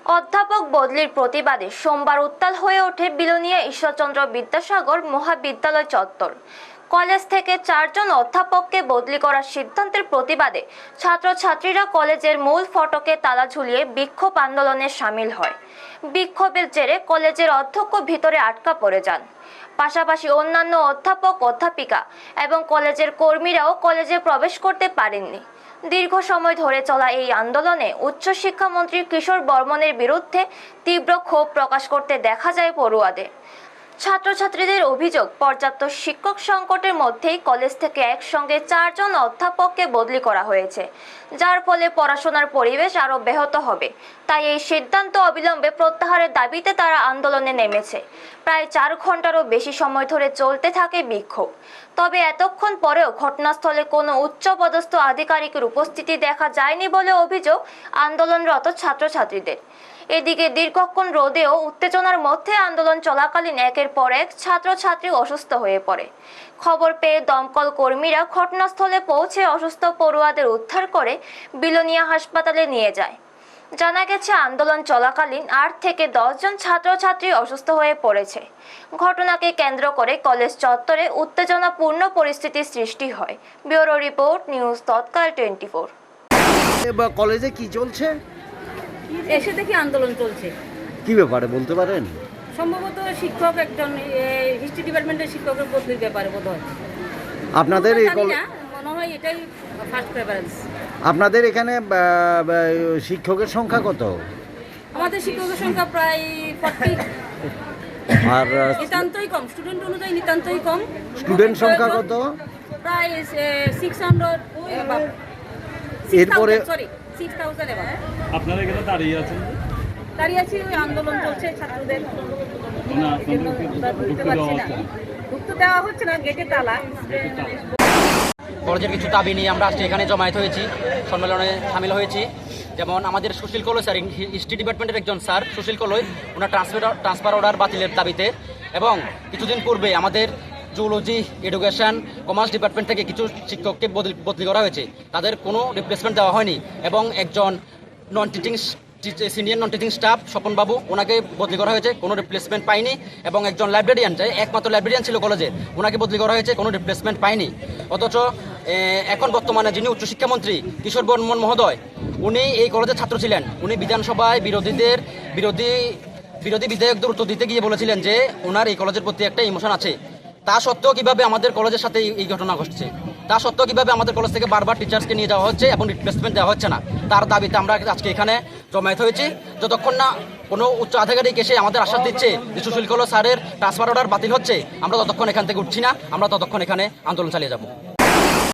অধ্যাপক বদলির প্রতিবাদে সোমবার উত্তাল হয়ে ওঠে বিলোনিয়া ঈশ্বরচন্দ্র বিদ্যাসাগর মহাবিদ্যালয় চত্বর। কলেজ থেকে 4 জন অধ্যাপককে বদলি করার সিদ্ধান্তের প্রতিবাদে ছাত্রছাত্রীরা কলেজের মূল ফটকে তালা ঝুলিয়ে বিক্ষোভ আন্দোলনে সামিল হয়। বিক্ষোভের জেরে কলেজের অধ্যক্ষ ভিতরে আটকা পড়ে যান। পাশাপাশি অন্যান্য অধ্যাপক অধ্যাপিকা এবং কলেজের কর্মীরাও কলেজে প্রবেশ করতে পারেননি। দীর্ঘ সময় ধরে চলা এই আন্দোলনে উচ্চশিক্ষামন্ত্রী কিশোর বর্মনের বিরুদ্ধে তীব্র ক্ষোভ প্রকাশ করতে দেখা যায় পড়ুয়াদের। ছাত্রছাত্রীদের অভিযোগ, পর্যাপ্ত শিক্ষক সংকটের মধ্যেই কলেজ থেকে একসঙ্গে 4 জন অধ্যাপককে বদলি করা হয়েছে, যার ফলে পড়াশোনার পরিবেশ আরও ব্যাহত হবে। তাই এই সিদ্ধান্ত অবিলম্বে প্রত্যাহারের দাবিতে তারা আন্দোলনে নেমেছে। প্রায় 4 ঘন্টারও বেশি সময় ধরে চলতে থাকে বিক্ষোভ। তবে এতক্ষণ পরেও ঘটনাস্থলে কোনো উচ্চপদস্থ আধিকারিকের উপস্থিতি দেখা যায়নি বলে অভিযোগ আন্দোলনরত ছাত্রছাত্রীদের। এদিকে দীর্ঘক্ষণ রোদে ও উত্তেজনার মধ্যে আন্দোলন চলাকালীন একের পর এক ছাত্রছাত্রী অসুস্থ হয়ে পড়ে। খবর পেয়ে দমকল কর্মীরা ঘটনাস্থলে পৌঁছে অসুস্থ পড়ুয়াদের উদ্ধার করে বিলোনিয়া হাসপাতালে নিয়ে যায়। জানা গেছে, আন্দোলন চলাকালীন 8 থেকে 10 জন ছাত্রছাত্রী অসুস্থ হয়ে পড়েছে। ঘটনাকে কেন্দ্র করে কলেজ চত্বরে উত্তেজনাপূর্ণ পরিস্থিতির সৃষ্টি হয়। ব্যুরো রিপোর্ট, নিউজ তৎকাল 24। কলেজে কি চলছে? এসে দেখি আন্দোলন চলছে। কি ব্যাপারে বলতে পারেন? সম্ভবত শিক্ষক একজন হিস্ট্রি ডিপার্টমেন্টের শিক্ষকের বদলির ব্যাপারে বোধ হয়। আপনাদের মনে হয় এটাই ফার্স্ট প্রেফারেন্স। আপনাদের এখানে শিক্ষকের সংখ্যা কত? আমাদের শিক্ষকের সংখ্যা প্রায় 40। আর নিতান্তই কম, স্টুডেন্ট অনুযায়ী নিতান্তই কম। স্টুডেন্ট সংখ্যা কত? প্রায় 600। এরপরে 6000 এবার। আপনারা এখানে দাঁড়িয়ে আছেন? দাঁড়িয়ে আছি, ওই আন্দোলন চলছে ছাত্রদের। ঢুকতে দেওয়া হচ্ছে না, গেটে তালা। কলেজের কিছু দাবি নিয়ে আমরা আজকে এখানে জমায়েত হয়েছি, সম্মেলনে সামিল হয়েছি। যেমন আমাদের সুশীল কলই স্যার, হিস্ট্রি ডিপার্টমেন্টের একজন স্যার সুশীল কলই, ওনার ট্রান্সফার অর্ডার বাতিলের দাবিতে, এবং কিছুদিন পূর্বে আমাদের জুলজি, এডুকেশন, কমার্স ডিপার্টমেন্ট থেকে কিছু শিক্ষককে বদলি করা হয়েছে, তাদের কোনো রিপ্লেসমেন্ট দেওয়া হয়নি। এবং একজন সিনিয়র নন টিচিং স্টাফ স্বপনবাবু, ওনাকে বদলি করা হয়েছে, কোনো রিপ্লেসমেন্ট পায়নি। এবং একজন লাইব্রেরিয়ান, যে একমাত্র লাইব্রেরিয়ান ছিল কলেজে, ওনাকে বদলি করা হয়েছে, কোনো রিপ্লেসমেন্ট পায়নি। অথচ এখন বর্তমানে যিনি উচ্চশিক্ষামন্ত্রী কিশোর বর্মন মহোদয়, উনি এই কলেজের ছাত্র ছিলেন। উনি বিধানসভায় বিরোধী বিধায়কদের উত্তর দিতে গিয়ে বলেছিলেন যে ওনার এই কলেজের প্রতি একটা ইমোশন আছে। তা সত্ত্বেও কিভাবে আমাদের কলেজের সাথে এই ঘটনা ঘটছে, তা সত্ত্বেও কিভাবে আমাদের কলেজ থেকে বারবার টিচার্সকে নিয়ে যাওয়া হচ্ছে এবং রিপ্লেসমেন্ট দেওয়া হচ্ছে না, তার দাবিতে আমরা আজকে এখানে জমায়েত হয়েছি। যতক্ষণ না কোনো উচ্চ আধিকারিক এসে আমাদের আশ্বাস দিচ্ছে যে সুশীল কলই স্যারের ট্রান্সফার অর্ডার বাতিল হচ্ছে, আমরা ততক্ষণ এখান থেকে উঠছি না, আমরা ততক্ষণ এখানে আন্দোলন চালিয়ে যাব।